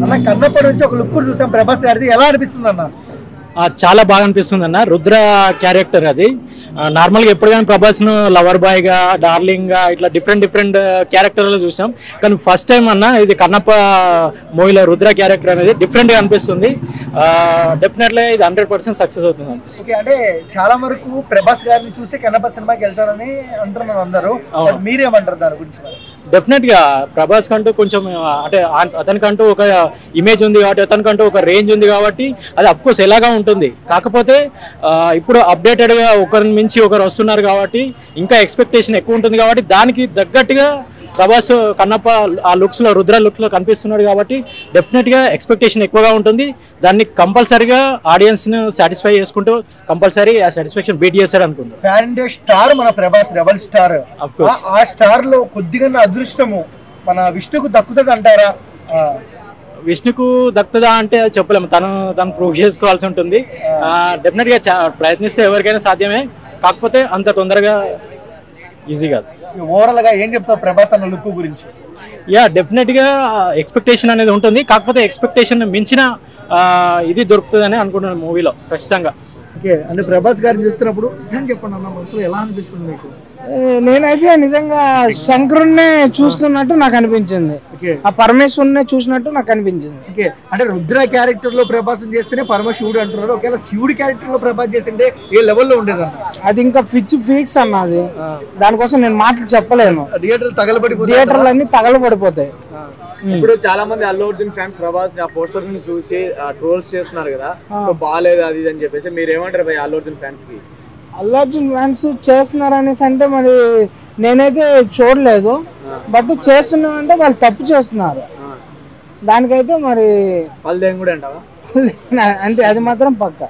అన్న కన్నప్పటి నుంచి ఒక లుక్ చూసాం ప్రభాస్ గారిది, ఎలా అనిపిస్తుంది అన్న? చాలా బాగా అనిపిస్తుంది అన్న. రుద్ర క్యారెక్టర్ అది నార్మల్గా ఎప్పుడు కానీ ప్రభాస్ను లవర్ బాయ్గా, డార్లింగ్గా ఇట్లా డిఫరెంట్ క్యారెక్టర్లో చూసాం. కానీ ఫస్ట్ టైం అన్న ఇది కన్నప్ప మూవీలో రుద్ర క్యారెక్టర్ అనేది డిఫరెంట్గా అనిపిస్తుంది. డెఫినెట్లీ ఇది 100% సక్సెస్ అవుతుంది అనిపిస్తుంది. అంటే చాలా వరకు ప్రభాస్ గారిని చూసి కన్నప్ప సినిమాకి వెళ్తారని అంటున్నారు అందరూ, మీరేమంటారు దాని గురించి? డెఫినెట్గా ప్రభాస్ కంటూ కొంచెం అంటే అతనికంటూ ఒక ఇమేజ్ ఉంది కాబట్టి, అతనికంటూ ఒక రేంజ్ ఉంది కాబట్టి అది అఫ్కోర్స్ ఎలాగా ఉంటుంది. కాకపోతే ఇప్పుడు అప్డేటెడ్గా ఒకరిని మించి ఒకరు వస్తున్నారు కాబట్టి ఇంకా ఎక్స్పెక్టేషన్ ఎక్కువ ఉంటుంది కాబట్టి దానికి తగ్గట్టుగా ప్రభాస్ కన్నప్ప ఆ లుక్స్లో, రుద్ర లుక్లో కనిపిస్తున్నాడు కాబట్టి డెఫినెట్గా ఎక్స్పెక్టేషన్ ఎక్కువగా ఉంటుంది. దాన్ని కంపల్సరీగా ఆడియన్స్ని సాటిస్ఫై చేసుకుంటూ కంపల్సరీ ఆ సాటిస్ఫాక్షన్ బీట్ చేస్తాడు అనుకుంటున్నాను. ఫ్యాన్ ఇండియా స్టార్ మన ప్రభాస్, రెబల్ స్టార్. ఆ స్టార్ లో కొద్దిగా అదృష్టము మన విష్ణుకు దక్కుతుంది అంటారా? విష్ణుకు దక్కుతుందా అంటే చెప్పలేము, తను ప్రూవ్ చేసుకోవాల్సి ఉంటుంది. డెఫినెట్గా ప్రయత్నిస్తే ఎవరికైనా సాధ్యమే, కాకపోతే అంత తొందరగా ఈజీ కాదు. ఓవరాల్ గా ఏం చెప్తావు ప్రభాస్ అన్న లుక్ గురించి? డెఫినెట్గా ఎక్స్పెక్టేషన్ అనేది ఉంటుంది, కాకపోతే ఎక్స్పెక్టేషన్ మించిన ఇది దొరుకుతుందని అనుకుంటున్నాను మూవీలో ఖచ్చితంగా. ఓకే, అంటే ప్రభాస్ గారిని చూస్తున్నప్పుడు చెప్పండి అన్న, మనసులో ఎలా అనిపిస్తుంది మీకు? నేనైతే నిజంగా శంకరుణ్ణే చూస్తున్నట్టు నాకు అనిపించింది, ఆ పరమేశ్వరునే చూసినట్టు నాకు అనిపించింది. ఓకే, అంటే రుద్ర క్యారెక్టర్ లో ప్రభాసం చేస్తేనే పరమశివుడు అంటున్నారు, ఒకవేళ శివుడి క్యారెక్టర్ లో ప్రభాస్ చేసింటే ఏ లెవెల్లో ఉండేదన్న? అది ఇంకా ఫిక్స్ అన్నది, దానికోసం నేను మాటలు చెప్పలేను. థియేటర్లు అన్ని తగలబడిపోతాయి. ఇప్పుడు చాలా మంది అల్లు అర్జున్ ఫ్యాన్స్ ప్రభాస్ ఆ పోస్టర్ ని చూసి ట్రోల్స్ చేస్తున్నారు కదా, సో బాగాలేదు అది అని చెప్పేసి మీరు ఏమంటారు భయ్ అల్లు అర్జున్ ఫ్యాన్స్ కి? అల్లు అర్జున్ ఫ్యాన్స్ చేస్తున్నారు అనేసి అంటే మరి నేనైతే చూడలేదు, బట్ చేస్తున్నా అంటే వాళ్ళు తప్పు చేస్తున్నారు, దానికైతే మరి వాళ్ళు కూడా అంటావా? అంతే, అది మాత్రం పక్కా.